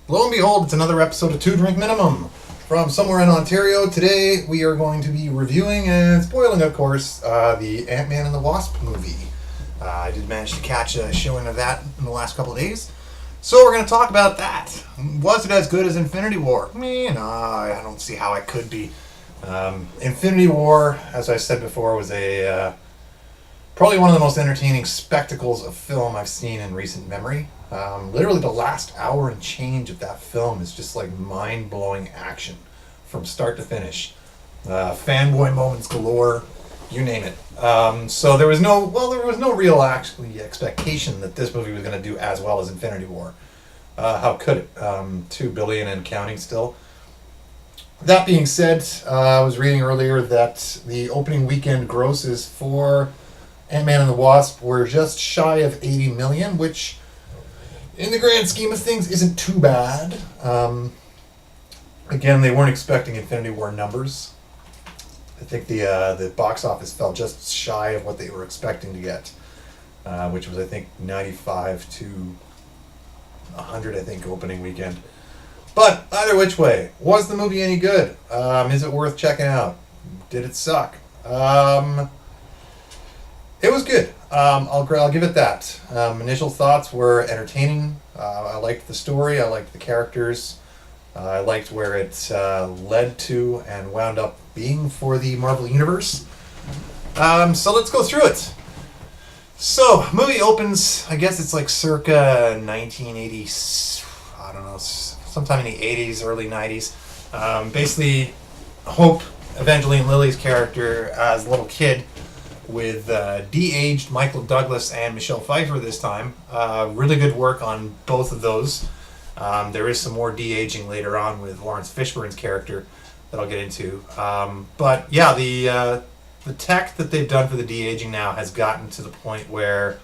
Lo and behold, it's another episode of Two Drink Minimum from somewhere in Ontario. Today we are going to be reviewing and spoiling, of course, the Ant-Man and the Wasp movie. I did manage to catch a showing of that in the last couple of days. So we're going to talk about that. Was it as good as Infinity War? No, I don't see how it could be. Infinity War, as I said before, was probably one of the most entertaining spectacles of film I've seen in recent memory. Literally the last hour and change of that film is just like mind-blowing action from start to finish. Fanboy moments galore, you name it. So there was no real actually expectation that this movie was going to do as well as Infinity War. How could it? $2 billion and counting still. That being said, I was reading earlier that the opening weekend grosses for Ant-Man and the Wasp were just shy of 80 million, which in the grand scheme of things isn't too bad. Again, they weren't expecting Infinity War numbers. I think the box office fell just shy of what they were expecting to get, which was, I think, 95 to 100, I think, opening weekend. But either which way, was the movie any good? Is it worth checking out? Did it suck? It was good. I'll give it that. Initial thoughts were entertaining. I liked the story. I liked the characters. I liked where it led to and wound up being for the Marvel Universe. So let's go through it. So, movie opens, I guess it's like circa 1980, I don't know, sometime in the 80s, early 90s. Basically, Hope, Evangeline Lilly's character as a little kid, with de-aged Michael Douglas and Michelle Pfeiffer this time. Really good work on both of those. There is some more de-aging later on with Lawrence Fishburne's character that I'll get into. But yeah, the tech that they've done for the de-aging now has gotten to the point where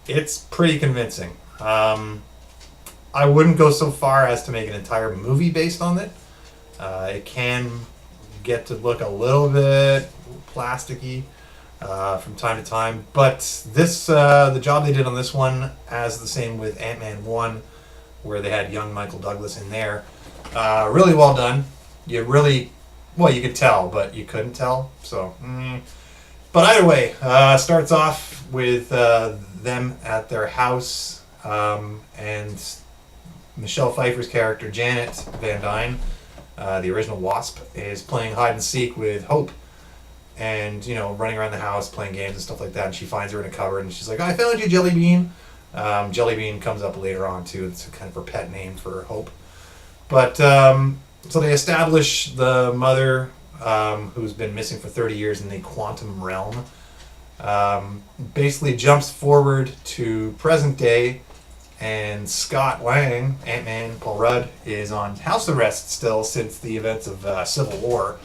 it's pretty convincing. I wouldn't go so far as to make an entire movie based on it. It can get to look a little bit plasticky from time to time, but the job they did on this one, as the same with Ant-Man 1, where they had young Michael Douglas in there, really well done. You could tell, but you couldn't tell. So, but either way, starts off with them at their house, and Michelle Pfeiffer's character Janet Van Dyne, the original Wasp, is playing hide and seek with Hope. And, running around the house, playing games and stuff like that. And she finds her in a cupboard, and she's like, "I found you, Jelly Bean." Jelly Bean comes up later on, too. It's kind of her pet name for Hope. But, so they establish the mother, who's been missing for 30 years in the quantum realm. Basically jumps forward to present day, and Scott Lang, Ant-Man, Paul Rudd, is on house arrest still since the events of Civil War.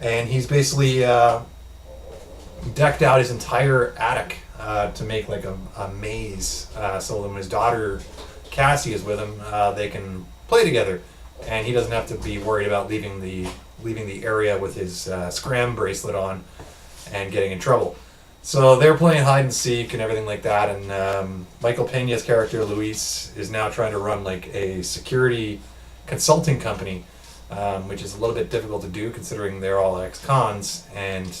And he's basically decked out his entire attic to make like a maze. So when his daughter Cassie is with him, they can play together, and he doesn't have to be worried about leaving the area with his scram bracelet on and getting in trouble. So they're playing hide and seek and everything like that. And Michael Pena's character Luis is now trying to run like a security consulting company. Which is a little bit difficult to do considering they're all ex-cons, and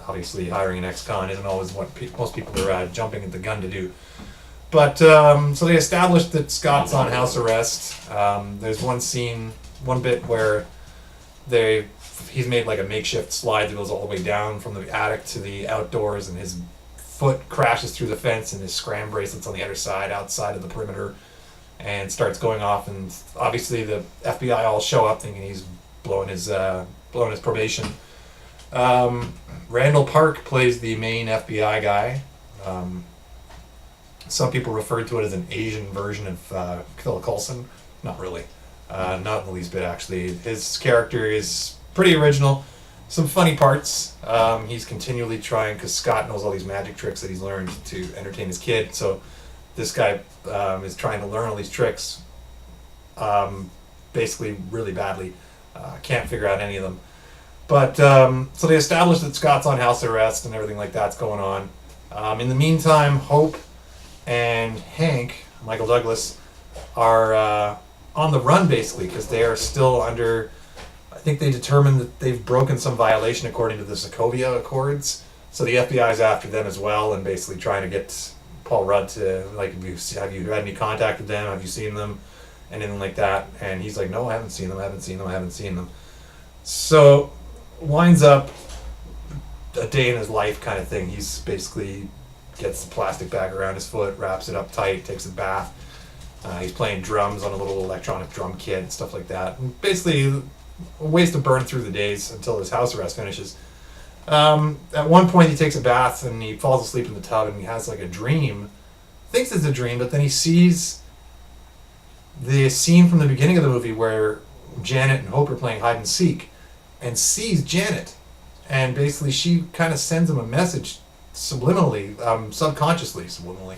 obviously hiring an ex-con isn't always what most people are jumping at the gun to do. But so they established that Scott's on house arrest. There's one bit where he's made like a makeshift slide that goes all the way down from the attic to the outdoors, and his foot crashes through the fence, and his scram bracelet's on the other side, outside of the perimeter, and starts going off, and obviously the FBI all show up thinking he's blowing his probation. Randall Park plays the main FBI guy. Some people refer to it as an Asian version of Phil Coulson. Not really. Not in the least bit, actually. His character is pretty original. Some funny parts. He's continually trying, because Scott knows all these magic tricks that he's learned to entertain his kid, so this guy is trying to learn all these tricks, basically really badly. Can't figure out any of them. But so they established that Scott's on house arrest and everything like that's going on. In the meantime, Hope and Hank, Michael Douglas, are on the run basically because they are still under. I think they determined that they've broken some violation according to the Sokovia Accords. So the FBI is after them as well, and basically trying to get Paul Rudd to like, have you had any contact with them? Have you seen them? Anything like that? And he's like, no, I haven't seen them. I haven't seen them. I haven't seen them. So winds up a day in his life kind of thing. He's basically gets the plastic bag around his foot, wraps it up tight, takes a bath. He's playing drums on a little electronic drum kit and stuff like that. And basically, a ways to burn through the days until his house arrest finishes. At one point, he takes a bath and he falls asleep in the tub and he has like a dream. Thinks it's a dream, but then he sees the scene from the beginning of the movie where Janet and Hope are playing hide and seek and sees Janet. And basically, she kind of sends him a message subliminally, subconsciously subliminally,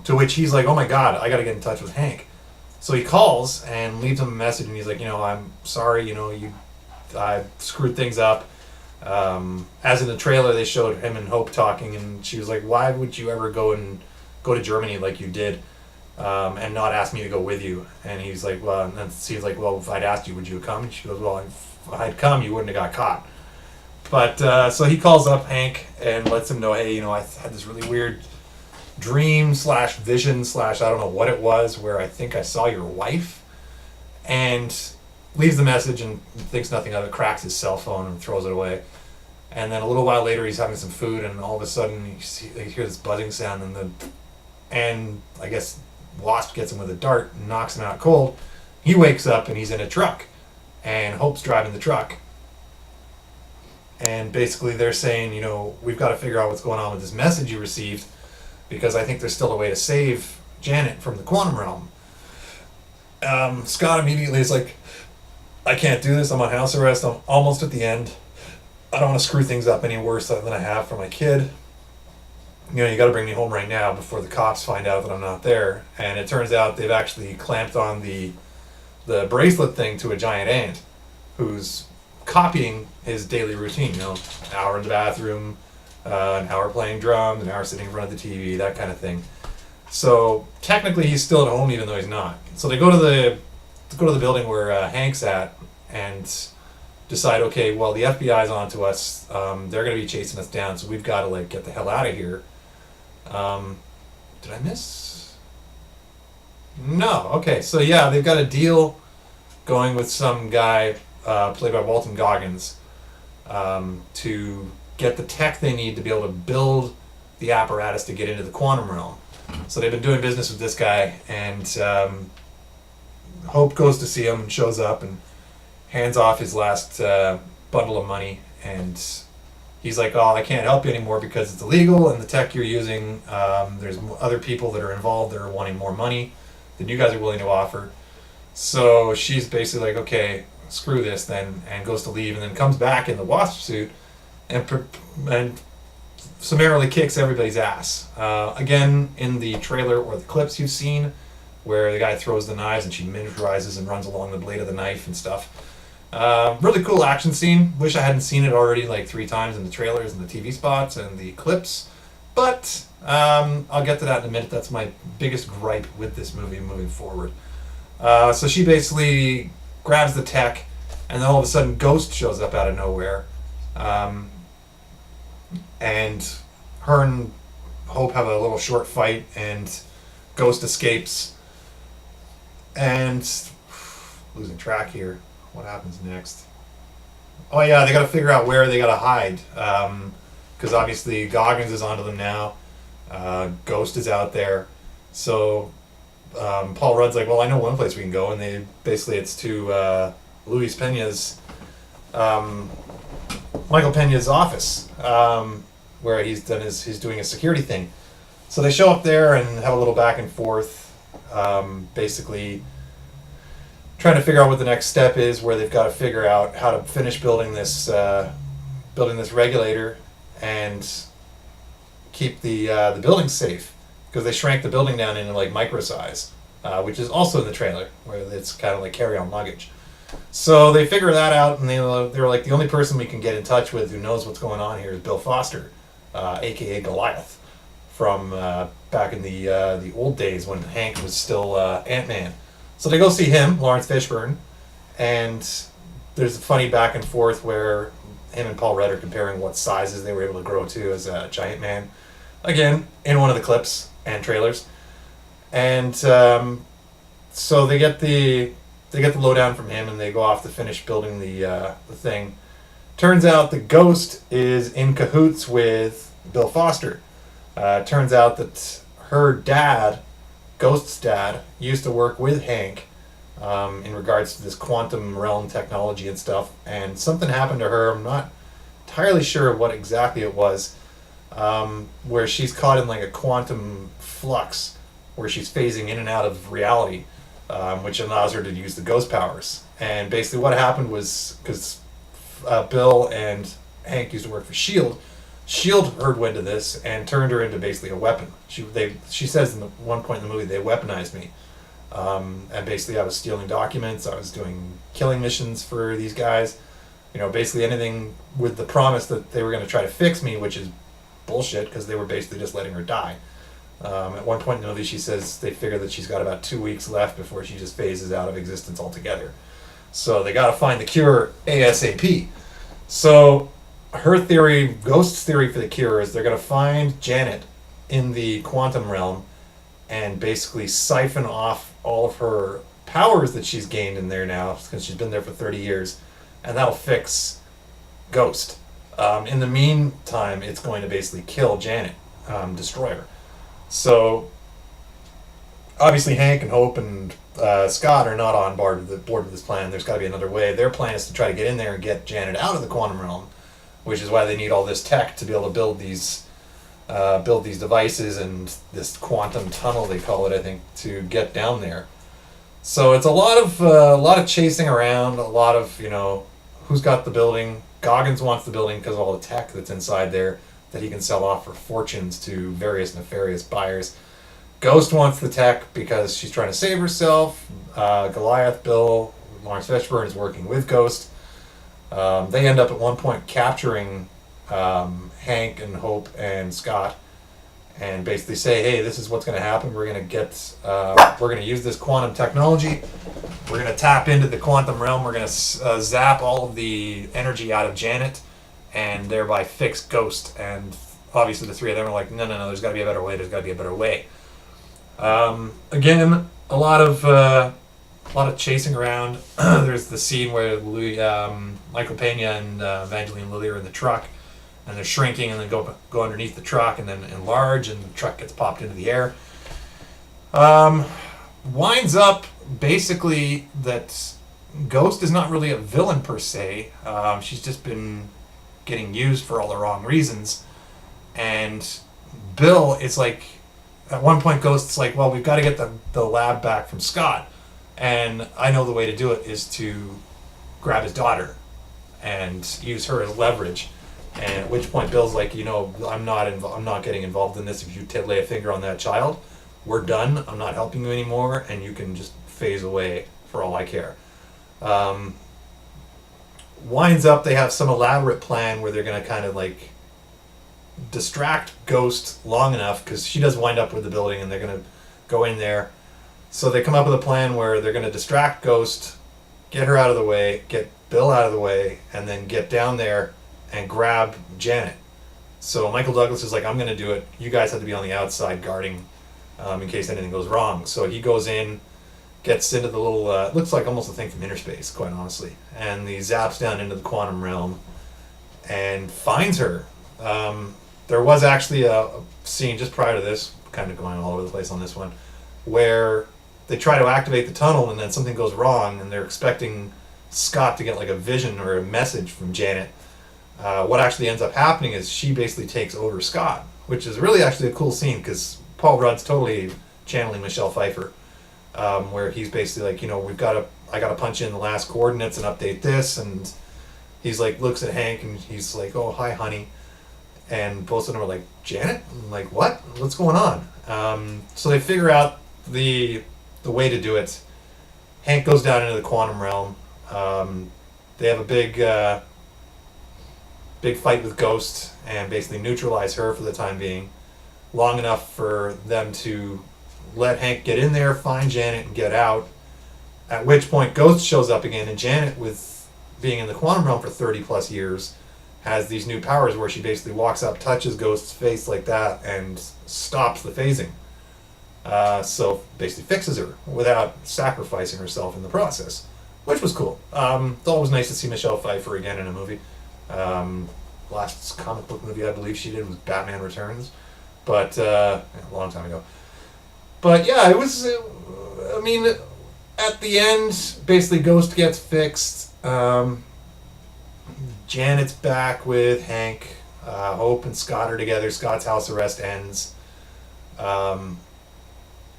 to which he's like, oh my God, I got to get in touch with Hank. So he calls and leaves him a message, and he's like, I'm sorry, I screwed things up. As in the trailer, they showed him and Hope talking, and she was like, why would you ever go to Germany like you did, and not ask me to go with you? And he's like, well, and then he's like, well, if I'd asked you, would you have come? And she goes, well, if I'd come, you wouldn't have got caught. But so he calls up Hank and lets him know, hey, I had this really weird dream / vision / I don't know what it was, where I think I saw your wife, and leaves the message and thinks nothing of it, cracks his cell phone and throws it away. And then a little while later, he's having some food, and all of a sudden, you hear this buzzing sound, and I guess Wasp gets him with a dart and knocks him out cold. He wakes up, and he's in a truck, and Hope's driving the truck. And basically, they're saying, we've got to figure out what's going on with this message you received, because I think there's still a way to save Janet from the quantum realm. Scott immediately is like, I can't do this. I'm on house arrest. I'm almost at the end. I don't want to screw things up any worse than I have for my kid. You got to bring me home right now before the cops find out that I'm not there. And it turns out they've actually clamped on the bracelet thing to a giant ant who's copying his daily routine. An hour in the bathroom, an hour playing drums, an hour sitting in front of the TV, that kind of thing. So technically he's still at home even though he's not. So they go to the building where Hank's at and decide, okay, well, the FBI's onto us. They're going to be chasing us down, so we've got to get the hell out of here. Did I miss? No. Okay, so yeah, they've got a deal going with some guy played by Walton Goggins to get the tech they need to be able to build the apparatus to get into the quantum realm. So they've been doing business with this guy, and Hope goes to see him and shows up and hands off his last bundle of money, and he's like, oh, I can't help you anymore because it's illegal, and the tech you're using, there's other people that are involved that are wanting more money than you guys are willing to offer. So she's basically like, okay, screw this then, and goes to leave, and then comes back in the Wasp suit and summarily kicks everybody's ass. Again, in the trailer or the clips you've seen, where the guy throws the knives and she miniaturizes and runs along the blade of the knife and stuff. Really cool action scene. Wish I hadn't seen it already 3 times in the trailers and the TV spots and the clips. But I'll get to that in a minute. That's my biggest gripe with this movie moving forward. So she basically grabs the tech, and then all of a sudden Ghost shows up out of nowhere. And her and Hope have a little short fight, and Ghost escapes. And losing track here. What happens next? Oh yeah, they got to figure out where they got to hide, because obviously Goggins is onto them now. Ghost is out there, so Paul Rudd's like, well, I know one place we can go, and it's to Luis Pena's, Michael Pena's office, where he's doing a security thing. So they show up there and have a little back and forth, basically trying to figure out what the next step is, where they've got to figure out how to finish building this regulator and keep the building safe, because they shrank the building down into micro size, which is also in the trailer, where it's kind of like carry-on luggage. So they figure that out, and they're like, the only person we can get in touch with who knows what's going on here is Bill Foster, aka Goliath from back in the old days when Hank was still Ant-Man. So they go see him, Lawrence Fishburne, and there's a funny back and forth where him and Paul Rudd are comparing what sizes they were able to grow to as a giant man. Again, in one of the clips and trailers. And so they get the lowdown from him, and they go off to finish building the thing. Turns out the Ghost is in cahoots with Bill Foster. Turns out that her dad, Ghost's dad, used to work with Hank in regards to this quantum realm technology and stuff, and something happened to her. I'm not entirely sure what exactly it was, where she's caught in like a quantum flux, where she's phasing in and out of reality, which allows her to use the ghost powers. And basically what happened was, because Bill and Hank used to work for S.H.I.E.L.D. heard wind of this and turned her into basically a weapon. She says in one point in the movie, they weaponized me. And basically I was stealing documents, I was doing killing missions for these guys. Basically anything with the promise that they were going to try to fix me, which is bullshit, because they were basically just letting her die. At one point in the movie, she says they figure that she's got about 2 weeks left before she just phases out of existence altogether. So they got to find the cure ASAP. So her theory, Ghost's theory for the cure, is they're going to find Janet in the quantum realm and basically siphon off all of her powers that she's gained in there now, because she's been there for 30 years, and that'll fix Ghost. In the meantime, it's going to basically kill Janet, destroy her. So obviously Hank and Hope and Scott are not on board with this plan. There's got to be another way. Their plan is to try to get in there and get Janet out of the quantum realm, which is why they need all this tech to be able to build these devices and this quantum tunnel, they call it, I think, to get down there. So it's a lot of chasing around, a lot of who's got the building. Goggins wants the building because of all the tech that's inside there that he can sell off for fortunes to various nefarious buyers. Ghost wants the tech because she's trying to save herself. Goliath, Bill, Lawrence Fishburne is working with Ghost. They end up at one point capturing Hank and Hope and Scott, and basically say, "Hey, this is what's going to happen. We're going to use this quantum technology. We're going to tap into the quantum realm. We're going to zap all of the energy out of Janet, and thereby fix Ghost." And obviously, the three of them are like, "No. There's got to be a better way. There's got to be a better way." Again, a lot of chasing around. There's the scene where Michael Pena and Evangeline Lilly are in the truck, and they're shrinking, and then go underneath the truck, and then enlarge, and the truck gets popped into the air. Winds up basically that Ghost is not really a villain per se. She's just been getting used for all the wrong reasons, and Bill, it's like, at one point Ghost's like, "Well, we've got to get the lab back from Scott, and I know the way to do it is to grab his daughter and use her as leverage." And at which point Bill's like, "I'm not getting involved in this. If you lay a finger on that child, we're done. I'm not helping you anymore, and you can just phase away for all I care." Winds up, they have some elaborate plan where they're going to kind of like distract Ghost long enough, because she does wind up with the building, and they're going to go in there. So they come up with a plan where they're going to distract Ghost, get her out of the way, get Bill out of the way, and then get down there and grab Janet. So Michael Douglas is like, "I'm going to do it. You guys have to be on the outside guarding in case anything goes wrong." So he goes in, gets into the little, looks like almost a thing from inner space, quite honestly, and he zaps down into the quantum realm and finds her. There was actually a scene just prior to this, kind of going all over the place on this one, where they try to activate the tunnel and then something goes wrong, and they're expecting Scott to get like a vision or a message from Janet. What actually ends up happening is she basically takes over Scott, which is really actually a cool scene, because Paul Rudd's totally channeling Michelle Pfeiffer, where he's basically like, I got to punch in the last coordinates and update this, and he's like, looks at Hank, and he's like, "Oh, hi, honey." And both of them are like, "Janet?" I'm like, "What? What's going on?" So they figure out the way to do it. Hank goes down into the quantum realm. They have a big fight with Ghost and basically neutralize her for the time being. long enough for them to let Hank get in there, find Janet, and get out. At which point, Ghost shows up again, and Janet, with being in the quantum realm for 30 plus years, has these new powers where she basically walks up, touches Ghost's face like that, and stops the phasing. So basically fixes her without sacrificing herself in the process, which was cool. It's always nice to see Michelle Pfeiffer again in a movie. Last comic book movie I believe she did was Batman Returns, but a long time ago. But yeah, it was. I mean, at the end, basically Ghost gets fixed. Janet's back with Hank. Hope and Scott are together. Scott's house arrest ends.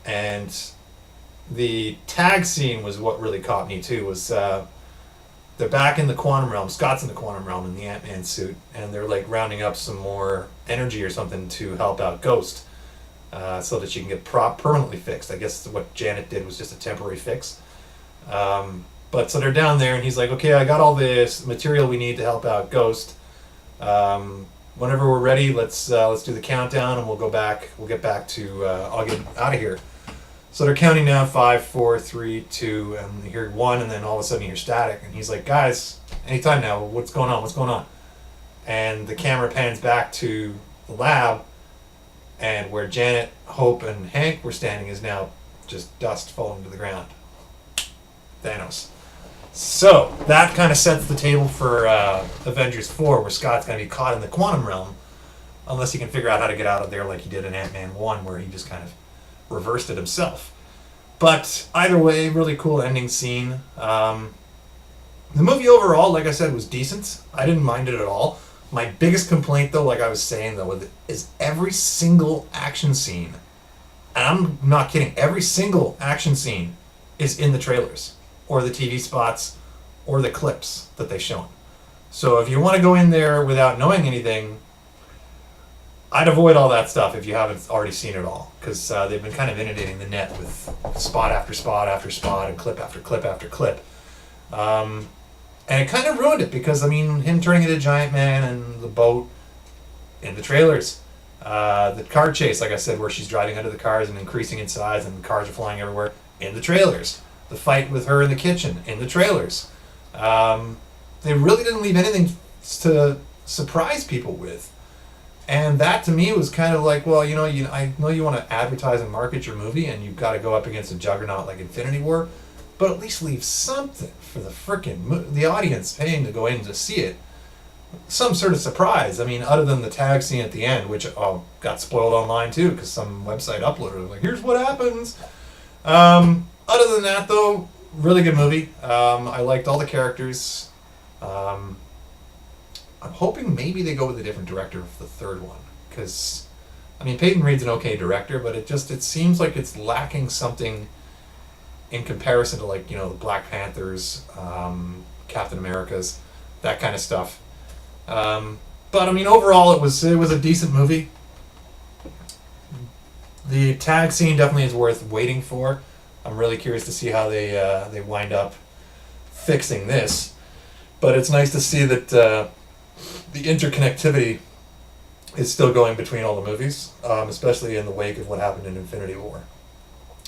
And the tag scene was what really caught me too. Was they're back in the quantum realm. Scott's in the quantum realm in the Ant-Man suit, and they're like rounding up some more energy or something to help out Ghost, so that she can get permanently fixed. I guess what Janet did was just a temporary fix. But so they're down there, and he's like, "Okay, I got all this material we need to help out Ghost. Whenever we're ready, let's do the countdown, and we'll go back. We'll get back to. I'll get out of here." So they're counting down 5, 4, 3, 2, and you hear 1, and then all of a sudden you hear static, and he's like, "Guys, anytime now. What's going on? What's going on?" And the camera pans back to the lab, and where Janet, Hope, and Hank were standing is now just dust falling to the ground. Thanos. So that kind of sets the table for Avengers 4, where Scott's going to be caught in the quantum realm, unless he can figure out how to get out of there like he did in Ant-Man 1, where he just kind of reversed it himself. But either way, really cool ending scene. The movie overall, like I said, was decent. I didn't mind it at all. My biggest complaint, though, like I was saying, though, is every single action scene, and I'm not kidding, every single action scene is in the trailers, or the TV spots, or the clips that they've shown. So if you want to go in there without knowing anything, I'd avoid all that stuff if you haven't already seen it all, because they've been kind of inundating the net with spot after spot after spot and clip after clip after clip. And it kind of ruined it, because, I mean, him turning into Giant Man and the boat in the trailers. The car chase, like I said, where she's driving under the cars and increasing in size and cars are flying everywhere, in the trailers. The fight with her in the kitchen, in the trailers. They really didn't leave anything to surprise people with. And that, to me, was kind of like, well, I know you want to advertise and market your movie, and you've got to go up against a juggernaut like Infinity War, but at least leave something for the audience paying to go in to see it. Some sort of surprise. I mean, other than the tag scene at the end, which got spoiled online too, because some website uploaded it. Like, here's what happens. Other than that, though, really good movie. I liked all the characters. I'm hoping maybe they go with a different director for the third one, because, I mean, Peyton Reed's an okay director, but it seems like it's lacking something in comparison to, like, the Black Panthers, Captain America's, that kind of stuff. But I mean, overall, it was a decent movie. The tag scene definitely is worth waiting for. I'm really curious to see how they wind up fixing this. But it's nice to see that the interconnectivity is still going between all the movies, especially in the wake of what happened in Infinity War.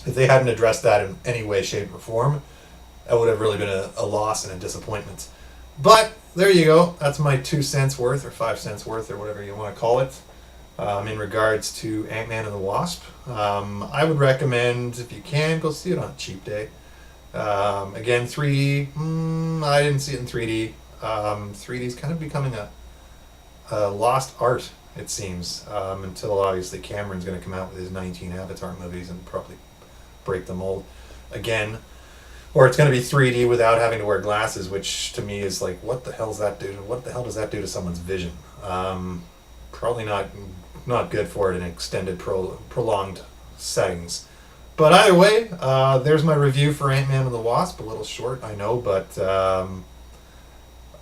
If they hadn't addressed that in any way, shape, or form, that would have really been a loss and a disappointment. But there you go. That's my 2 cents worth, or 5 cents worth, or whatever you want to call it, in regards to Ant-Man and the Wasp. I would recommend, if you can, go see it on a cheap day. Again, 3D, I didn't see it in 3D. 3D is kind of becoming a lost art, it seems, until obviously Cameron's going to come out with his 19 Avatar movies and probably break the mold again. Or it's going to be 3D without having to wear glasses, which to me is like, what the hell does that do? What the hell does that do to someone's vision? Probably not good for it in extended, prolonged settings. But either way, there's my review for Ant-Man and the Wasp. A little short, I know, but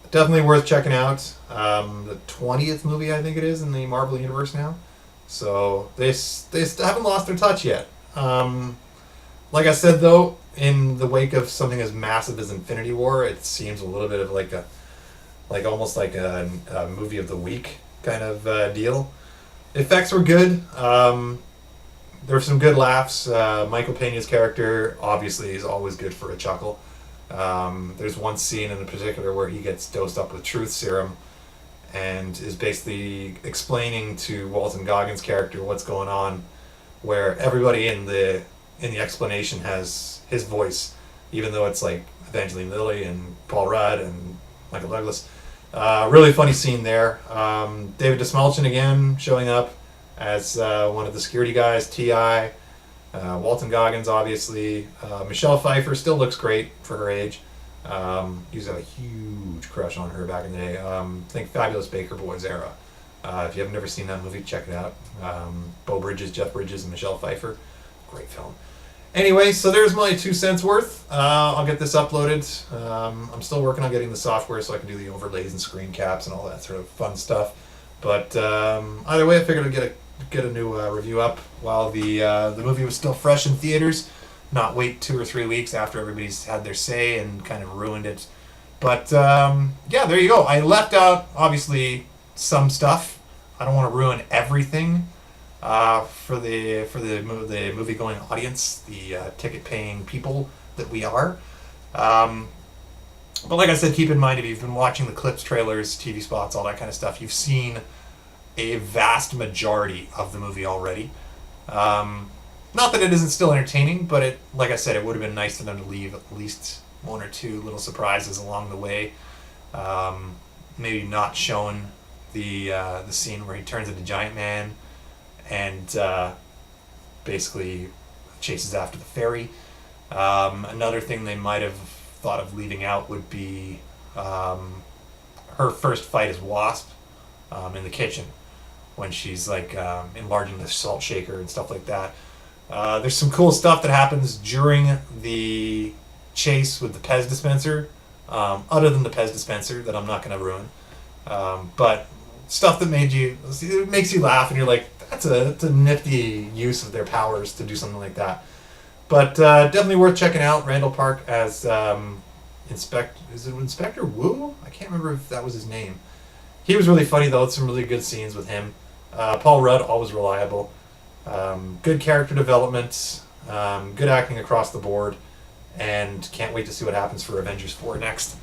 definitely worth checking out. The 20th movie, I think it is, in the Marvel Universe now. So they haven't lost their touch yet. Like I said, though, in the wake of something as massive as Infinity War, it seems a little bit of almost like a movie of the week kind of deal. Effects were good. There were some good laughs. Michael Pena's character obviously is always good for a chuckle. There's one scene in particular where he gets dosed up with truth serum and is basically explaining to Walton Goggins' character what's going on, where everybody in the explanation has his voice, even though it's like Evangeline Lilly and Paul Rudd and Michael Douglas. Really funny scene there. David Desmalchin again showing up as one of the security guys. T.I. Walton Goggins, obviously. Michelle Pfeiffer still looks great for her age. Used to have a huge crush on her back in the day. I think Fabulous Baker Boys era. If you have never seen that movie, check it out. Beau Bridges, Jeff Bridges, and Michelle Pfeiffer. Great film. Anyway, so there's my 2 cents worth. I'll get this uploaded. I'm still working on getting the software so I can do the overlays and screen caps and all that sort of fun stuff. But either way, I figured I'd get a new review up while the movie was still fresh in theaters, not wait 2 or 3 weeks after everybody's had their say and kind of ruined it. But yeah, there you go. I left out obviously some stuff. I don't want to ruin everything for the movie going audience, the ticket paying people that we are. But like I said, keep in mind, if you've been watching the clips, trailers, TV spots, all that kind of stuff, you've seen a vast majority of the movie already. Not that it isn't still entertaining, but it, like I said, it would have been nice for them to leave at least 1 or 2 little surprises along the way. Maybe not showing the scene where he turns into Giant Man and basically chases after the fairy. Another thing they might have thought of leaving out would be her first fight as Wasp in the kitchen when she's like enlarging the salt shaker and stuff like that. There's some cool stuff that happens during the chase with the Pez dispenser, other than the Pez dispenser that I'm not going to ruin. But stuff that makes you laugh and you're like, that's a nifty use of their powers to do something like that. But definitely worth checking out. Randall Park as Inspector Wu? I can't remember if that was his name. He was really funny though. Some really good scenes with him. Paul Rudd, always reliable. Good character development. Good acting across the board. And can't wait to see what happens for Avengers 4 next.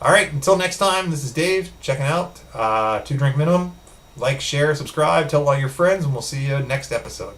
Alright, until next time, this is Dave, checking out 2 Drink Minimum. Like, share, subscribe, tell all your friends, and we'll see you next episode.